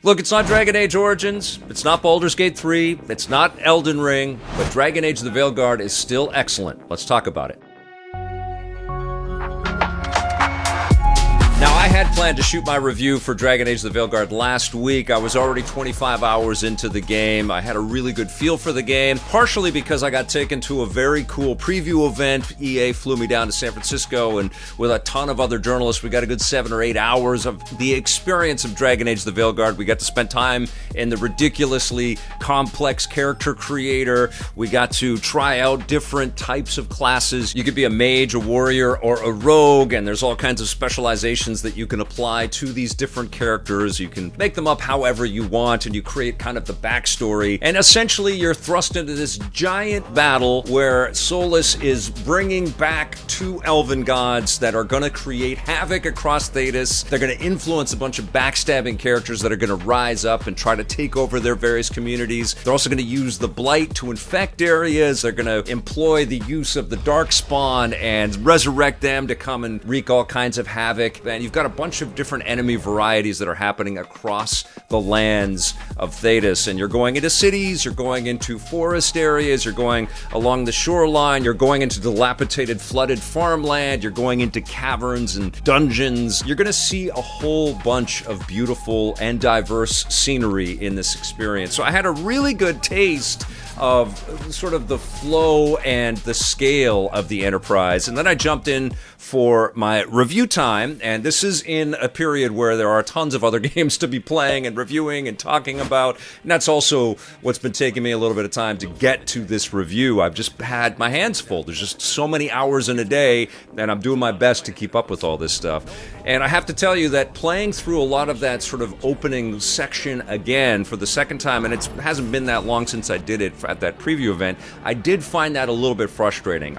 Look, it's not Dragon Age Origins, it's not Baldur's Gate 3, it's not Elden Ring, but Dragon Age the Veilguard is still excellent. Let's talk about it. Now, I had planned to shoot my review for Dragon Age the Veilguard last week. I was already 25 hours into the game. I had a really good feel for the game, partially because I got taken to a very cool preview event. EA flew me down to San Francisco, and with a ton of other journalists, we got a good 7 or 8 hours of the experience of Dragon Age the Veilguard. We got to spend time in the ridiculously complex character creator. We got to try out different types of classes. You could be a mage, a warrior, or a rogue, and there's all kinds of specializations that you can apply to these different characters. You can make them up however you want, and you create kind of the backstory. And essentially, you're thrust into this giant battle where Solus is bringing back 2 elven gods that are going to create havoc across Thedas. They're going to influence a bunch of backstabbing characters that are going to rise up and try to take over their various communities. They're also going to use the Blight to infect areas. They're going to employ the use of the Darkspawn and resurrect them to come and wreak all kinds of havoc. And you've got a bunch of different enemy varieties that are happening across the lands of Thedas. And you're going into cities, you're going into forest areas, you're going along the shoreline, you're going into dilapidated, flooded farmland, you're going into caverns and dungeons. You're going to see a whole bunch of beautiful and diverse scenery in this experience. So I had a really good taste of sort of the flow and the scale of the Enterprise. And then I jumped in for my review time, and this is in a period where there are tons of other games to be playing and reviewing and talking about, and that's also what's been taking me a little bit of time to get to this review. I've just had my hands full. There's just so many hours in a day, and I'm doing my best to keep up with all this stuff. And I have to tell you that playing through a lot of that sort of opening section again for the second time, and it hasn't been that long since I did it at that preview event, I did find that a little bit frustrating.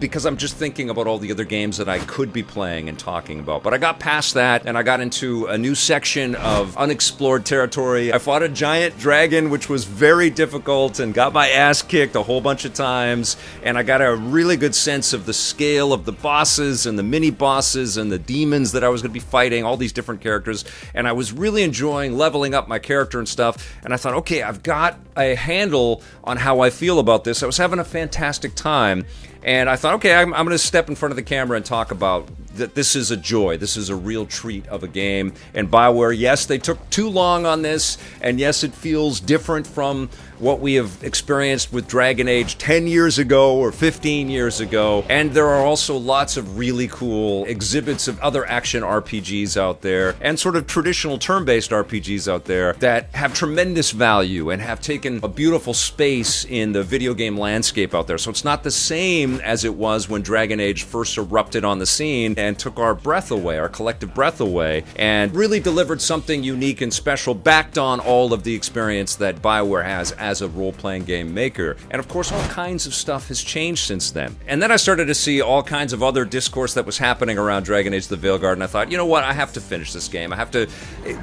Because I'm just thinking about all the other games that I could be playing and talking about. But I got past that, and I got into a new section of unexplored territory. I fought a giant dragon, which was very difficult, and got my ass kicked a whole bunch of times. And I got a really good sense of the scale of the bosses and the mini-bosses and the demons that I was going to be fighting, all these different characters. And I was really enjoying leveling up my character and stuff. And I thought, okay, I've got a handle on how I feel about this. I was having a fantastic time. And I thought, okay, I'm going to step in front of the camera and talk about that this is a joy. This is a real treat of a game. And Bioware, yes, they took too long on this. And yes, it feels different from what we have experienced with Dragon Age 10 years ago or 15 years ago. And there are also lots of really cool exhibits of other action RPGs out there and sort of traditional turn-based RPGs out there that have tremendous value and have taken a beautiful space in the video game landscape out there. So it's not the same as it was when Dragon Age first erupted on the scene and took our breath away, our collective breath away, and really delivered something unique and special, backed on all of the experience that Bioware has as a role-playing game maker. And of course, all kinds of stuff has changed since then. And then I started to see all kinds of other discourse that was happening around Dragon Age the Veilguard, and I thought, you know what, I have to finish this game. I have to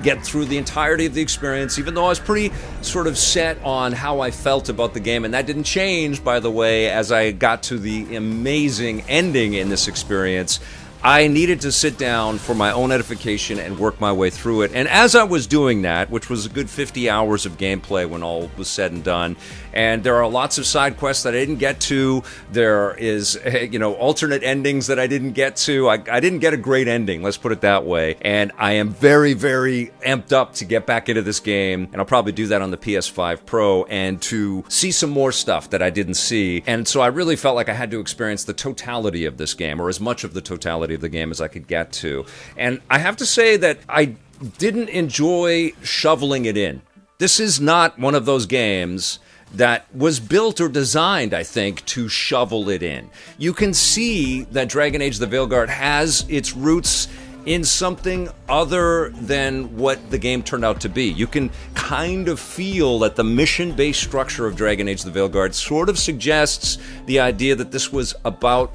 get through the entirety of the experience, even though I was pretty sort of set on how I felt about the game, and that didn't change, by the way, as I got to the amazing ending in this experience. I needed to sit down for my own edification and work my way through it. And as I was doing that, which was a good 50 hours of gameplay when all was said and done, and there are lots of side quests that I didn't get to, there is, alternate endings that I didn't get to. I didn't get a great ending, let's put it that way. And I am very, very amped up to get back into this game, and I'll probably do that on the PS5 Pro, and to see some more stuff that I didn't see. And so I really felt like I had to experience the totality of this game, or as much of the totality of the game as I could get to. And I have to say that I didn't enjoy shoveling it in. This is not one of those games that was built or designed, I think, to shovel it in. You can see that Dragon Age the Veilguard has its roots in something other than what the game turned out to be. You can kind of feel that the mission-based structure of Dragon Age the Veilguard sort of suggests the idea that this was about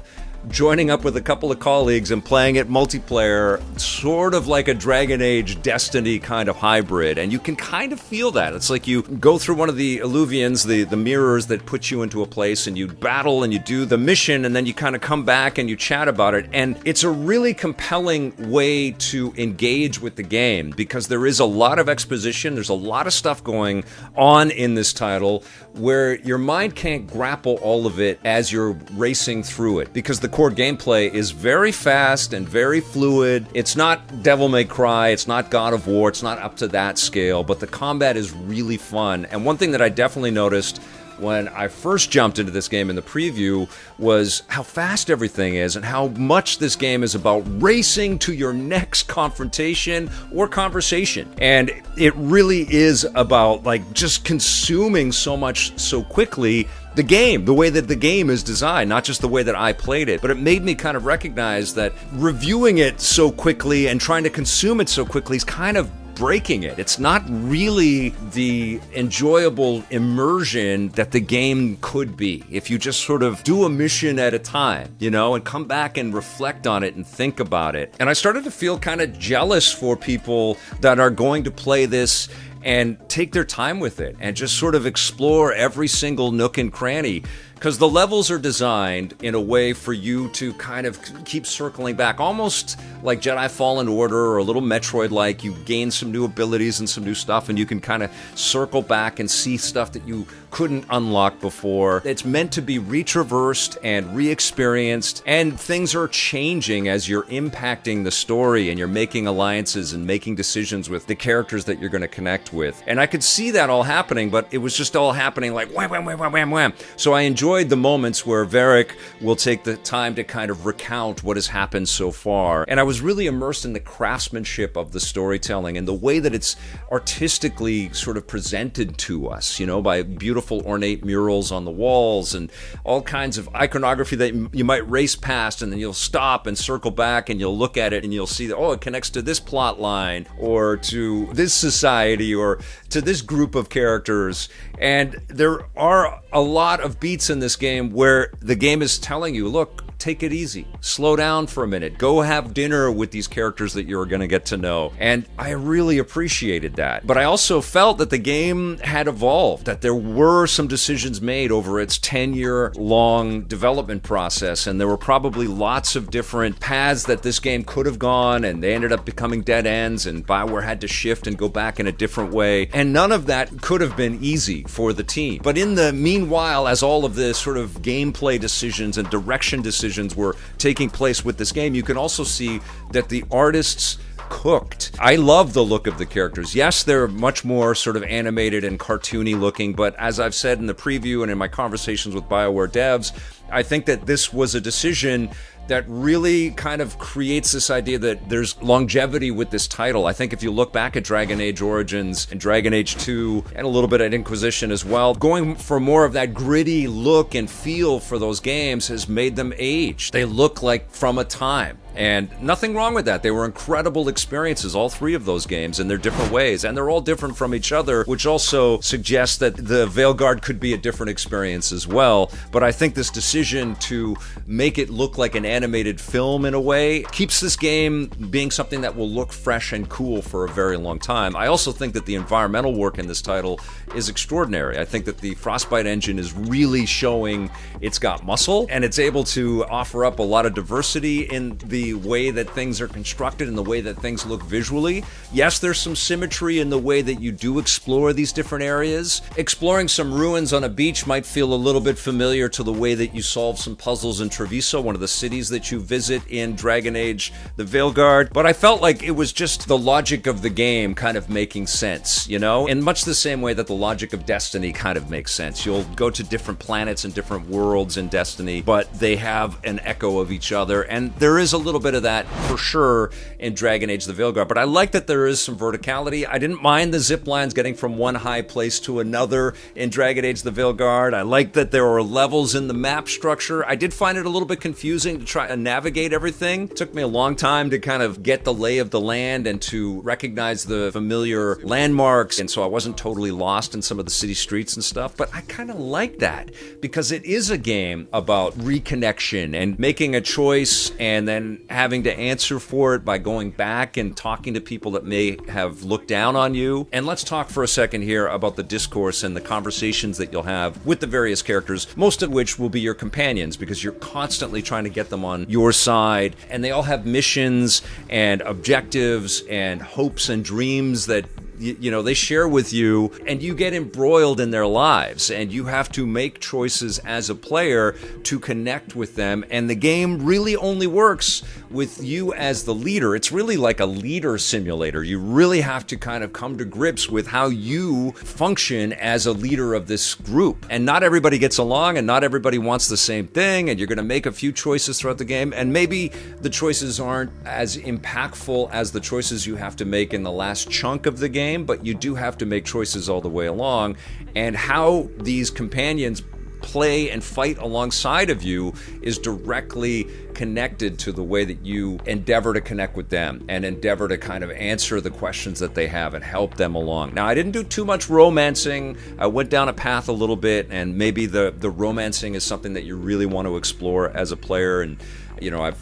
joining up with a couple of colleagues and playing it multiplayer, sort of like a Dragon Age Destiny kind of hybrid. And you can kind of feel that. It's like you go through one of the illuvians, the mirrors that put you into a place, and you battle and you do the mission, and then you kind of come back and you chat about it. And it's a really compelling way to engage with the game because there is a lot of exposition. There's a lot of stuff going on in this title where your mind can't grapple all of it as you're racing through it, because the core gameplay is very fast and very fluid. It's not Devil May Cry, it's not God of War, it's not up to that scale, but the combat is really fun. And one thing that I definitely noticed when I first jumped into this game in the preview was how fast everything is and how much this game is about racing to your next confrontation or conversation. And it really is about like just consuming so much so quickly the game, the way that the game is designed, not just the way that I played it. But it made me kind of recognize that reviewing it so quickly and trying to consume it so quickly is kind of breaking it. It's not really the enjoyable immersion that the game could be if you just sort of do a mission at a time, you know, and come back and reflect on it and think about it. And I started to feel kind of jealous for people that are going to play this and take their time with it and just sort of explore every single nook and cranny, because the levels are designed in a way for you to kind of keep circling back, almost like Jedi Fallen Order or a little Metroid-like. You gain some new abilities and some new stuff, and you can kind of circle back and see stuff that you couldn't unlock before. It's meant to be retraversed and re-experienced, and things are changing as you're impacting the story and you're making alliances and making decisions with the characters that you're going to connect with. And I could see that all happening, but it was just all happening like wham, wham, wham, wham, wham, wham. So I enjoyed the moments where Varric will take the time to kind of recount what has happened so far. And I was really immersed in the craftsmanship of the storytelling and the way that it's artistically sort of presented to us, you know, by beautiful ornate murals on the walls and all kinds of iconography that you might race past, and then you'll stop and circle back and you'll look at it and you'll see that, oh, it connects to this plot line or to this society or to this group of characters. And there are a lot of beats in this game where the game is telling you, look, take it easy, slow down for a minute, go have dinner with these characters that you're going to get to know. And I really appreciated that. But I also felt that the game had evolved, that there were some decisions made over its 10-year long development process, and there were probably lots of different paths that this game could have gone, and they ended up becoming dead ends, and Bioware had to shift and go back in a different way. And none of that could have been easy for the team. But in the meanwhile, as all of the sort of gameplay decisions and direction decisions were taking place with this game, you can also see that the artists cooked. I love the look of the characters. Yes, they're much more sort of animated and cartoony looking, but as I've said in the preview and in my conversations with BioWare devs, I think that this was a decision that really kind of creates this idea that there's longevity with this title. I think if you look back at Dragon Age Origins and Dragon Age 2 and a little bit at Inquisition as well, going for more of that gritty look and feel for those games has made them age. They look like from a time. And nothing wrong with that. They were incredible experiences, all three of those games, in their different ways. And they're all different from each other, which also suggests that the Veilguard could be a different experience as well. But I think this decision to make it look like an animated film in a way keeps this game being something that will look fresh and cool for a very long time. I also think that the environmental work in this title is extraordinary. I think that the Frostbite engine is really showing it's got muscle, and it's able to offer up a lot of diversity in the way that things are constructed and the way that things look visually. Yes, there's some symmetry in the way that you do explore these different areas. Exploring some ruins on a beach might feel a little bit familiar to the way that you solve some puzzles in Treviso, one of the cities that you visit in Dragon Age the Veilguard. But I felt like it was just the logic of the game kind of making sense, you know? In much the same way that the logic of Destiny kind of makes sense. You'll go to different planets and different worlds in Destiny, but they have an echo of each other, and there is a little bit of that for sure in Dragon Age the Veilguard. But I like that there is some verticality. I didn't mind the zip lines getting from one high place to another in Dragon Age the Veilguard. I like that there are levels in the map structure. I did find it a little bit confusing to try and navigate everything. It took me a long time to kind of get the lay of the land and to recognize the familiar landmarks, and so I wasn't totally lost in some of the city streets and stuff, but I kind of like that because it is a game about reconnection and making a choice and then having to answer for it by going back and talking to people that may have looked down on you. And let's talk for a second here about the discourse and the conversations that you'll have with the various characters, most of which will be your companions because you're constantly trying to get them on your side, and they all have missions and objectives and hopes and dreams that they share with you, and you get embroiled in their lives, and you have to make choices as a player to connect with them. And the game really only works with you as the leader. It's really like a leader simulator. You really have to kind of come to grips with how you function as a leader of this group. And not everybody gets along, and not everybody wants the same thing, and you're going to make a few choices throughout the game, and maybe the choices aren't as impactful as the choices you have to make in the last chunk of the game, but you do have to make choices all the way along. And how these companions play and fight alongside of you is directly connected to the way that you endeavor to connect with them and endeavor to kind of answer the questions that they have and help them along. Now, I didn't do too much romancing. I went down a path a little bit, and maybe the romancing is something that you really want to explore as a player. And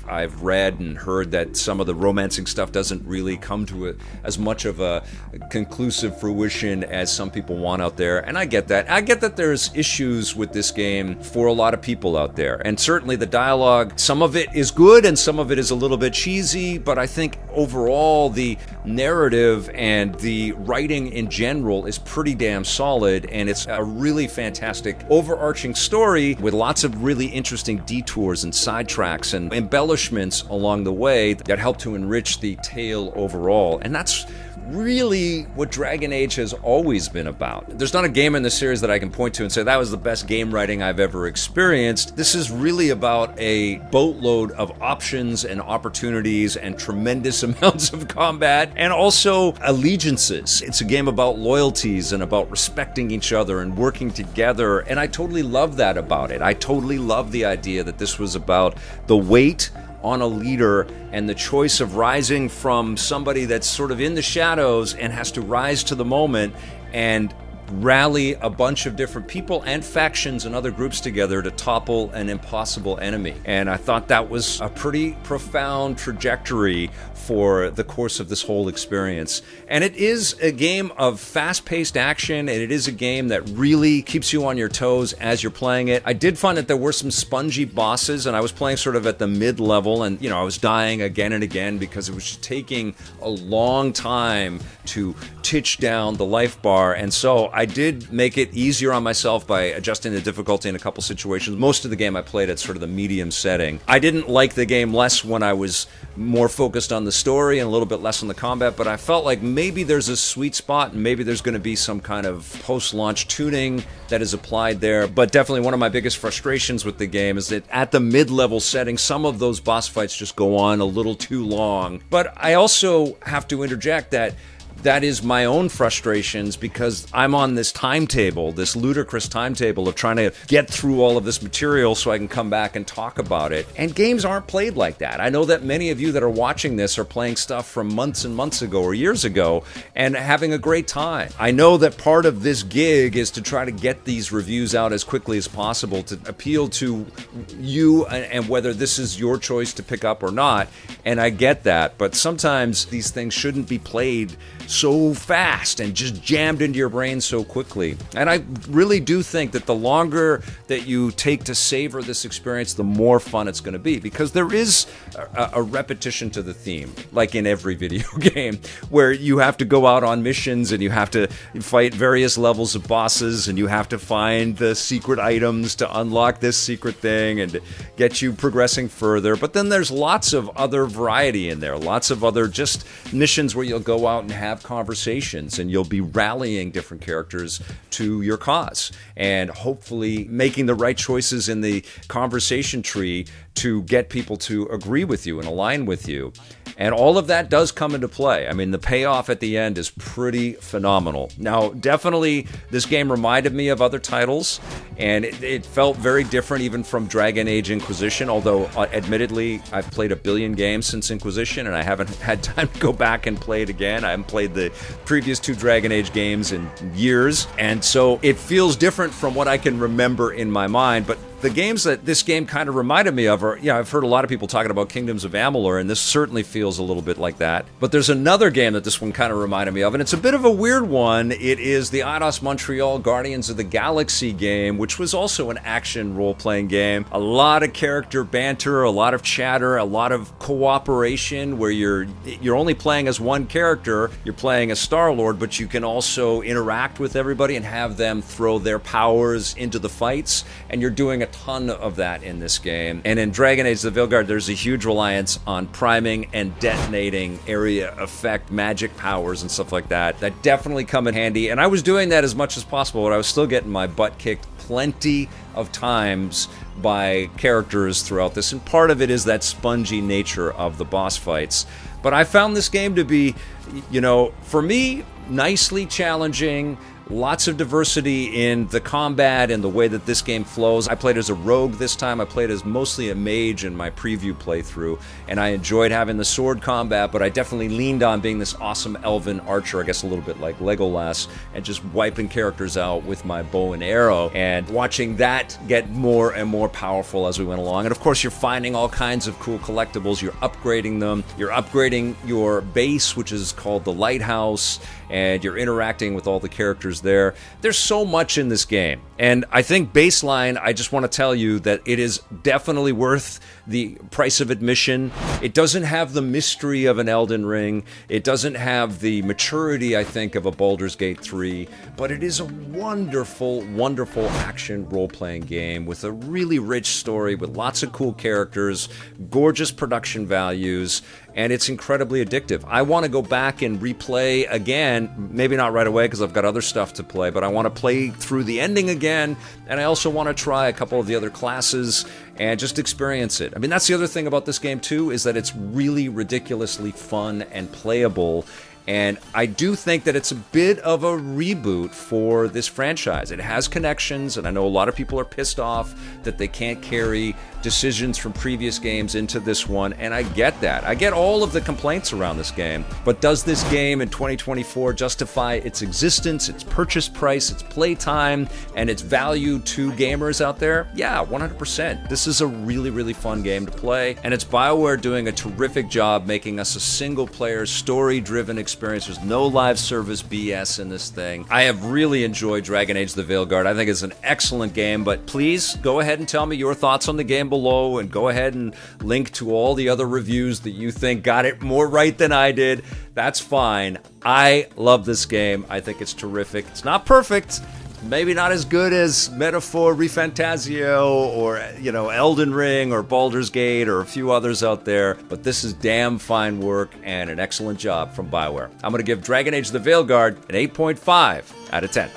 I've read and heard that some of the romancing stuff doesn't really come to as much of a conclusive fruition as some people want out there, and I get that. I get that there's issues with this game for a lot of people out there, and certainly the dialogue, some of it is good and some of it is a little bit cheesy, but I think overall the narrative and the writing in general is pretty damn solid, and it's a really fantastic overarching story with lots of really interesting detours and sidetracks and embellishments along the way that help to enrich the tale overall. And that's really what Dragon Age has always been about. There's not a game in the series that I can point to and say that was the best game writing I've ever experienced. This is really about a boatload of options and opportunities and tremendous amounts of combat and also allegiances. It's a game about loyalties and about respecting each other and working together, and I totally love that about it. I totally love the idea that this was about the weight on a leader and the choice of rising from somebody that's sort of in the shadows and has to rise to the moment and rally a bunch of different people and factions and other groups together to topple an impossible enemy. And I thought that was a pretty profound trajectory for the course of this whole experience. And it is a game of fast-paced action, and it is a game that really keeps you on your toes as you're playing it. I did find that there were some spongy bosses, and I was playing sort of at the mid-level, and I was dying again and again because it was just taking a long time to titch down the life bar. And so I did make it easier on myself by adjusting the difficulty in a couple situations. Most of the game I played at sort of the medium setting. I didn't like the game less when I was more focused on the story and a little bit less on the combat, but I felt like maybe there's a sweet spot and maybe there's going to be some kind of post-launch tuning that is applied there. But definitely one of my biggest frustrations with the game is that at the mid-level setting, some of those boss fights just go on a little too long. But I also have to interject that is my own frustrations because I'm on this timetable, this ludicrous timetable of trying to get through all of this material so I can come back and talk about it. And games aren't played like that. I know that many of you that are watching this are playing stuff from months and months ago or years ago and having a great time. I know that part of this gig is to try to get these reviews out as quickly as possible to appeal to you and whether this is your choice to pick up or not. And I get that, but sometimes these things shouldn't be played so fast and just jammed into your brain so quickly. And I really do think that the longer that you take to savor this experience, the more fun it's going to be, because there is a repetition to the theme, like in every video game, where you have to go out on missions and you have to fight various levels of bosses and you have to find the secret items to unlock this secret thing and get you progressing further. But then there's lots of other variety in there, lots of other just missions where you'll go out and have have conversations and you'll be rallying different characters to your cause and hopefully making the right choices in the conversation tree to get people to agree with you and align with you. And all of that does come into play. I mean, the payoff at the end is pretty phenomenal. Now, definitely, this game reminded me of other titles, and it felt very different even from Dragon Age Inquisition, although, admittedly, I've played a billion games since Inquisition, and I haven't had time to go back and play it again. I haven't played the previous 2 Dragon Age games in years, and so it feels different from what I can remember in my mind, but the games that this game kind of reminded me of are, I've heard a lot of people talking about Kingdoms of Amalur, and this certainly feels a little bit like that. But there's another game that this one kind of reminded me of, and it's a bit of a weird one. It is the Eidos-Montreal Guardians of the Galaxy game, which was also an action role-playing game. A lot of character banter, a lot of chatter, a lot of cooperation, where you're only playing as one character. You're playing as Star-Lord, but you can also interact with everybody and have them throw their powers into the fights, and you're doing a ton of that in this game. And in Dragon Age the Veilguard, there's a huge reliance on priming and detonating area effect magic powers and stuff like that definitely come in handy. And I was doing that as much as possible, but I was still getting my butt kicked plenty of times by characters throughout this, and part of it is that spongy nature of the boss fights. But I found this game to be, for me, nicely challenging. Lots of diversity in the combat and the way that this game flows. I played as a rogue this time. I played as mostly a mage in my preview playthrough, and I enjoyed having the sword combat, but I definitely leaned on being this awesome elven archer, I guess a little bit like Legolas, and just wiping characters out with my bow and arrow, and watching that get more and more powerful as we went along. And of course, you're finding all kinds of cool collectibles. You're upgrading them. You're upgrading your base, which is called the Lighthouse, and you're interacting with all the characters there. There's so much in this game. And I think baseline, I just want to tell you that it is definitely worth the price of admission. It doesn't have the mystery of an Elden Ring. It doesn't have the maturity, I think, of a Baldur's Gate 3. But it is a wonderful, wonderful action role-playing game with a really rich story, with lots of cool characters, gorgeous production values, and it's incredibly addictive. I want to go back and replay again, maybe not right away because I've got other stuff to play, but I want to play through the ending again, and I also want to try a couple of the other classes and just experience it. I mean, that's the other thing about this game too, is that it's really ridiculously fun and playable. And I do think that it's a bit of a reboot for this franchise. It has connections, and I know a lot of people are pissed off that they can't carry decisions from previous games into this one, and I get that. I get all of the complaints around this game, but does this game in 2024 justify its existence, its purchase price, its playtime, and its value to gamers out there? Yeah, 100%. This is a really, really fun game to play, and it's Bioware doing a terrific job making us a single-player, story-driven experience. There's no live service BS in this thing. I have really enjoyed Dragon Age the Veilguard. I think it's an excellent game, but please go ahead and tell me your thoughts on the game below, and go ahead and link to all the other reviews that you think got it more right than I did. That's fine. I love this game. I think it's terrific. It's not perfect. Maybe not as good as Metaphor ReFantazio or, Elden Ring or Baldur's Gate or a few others out there, but this is damn fine work and an excellent job from Bioware. I'm going to give Dragon Age the Veilguard an 8.5 out of 10.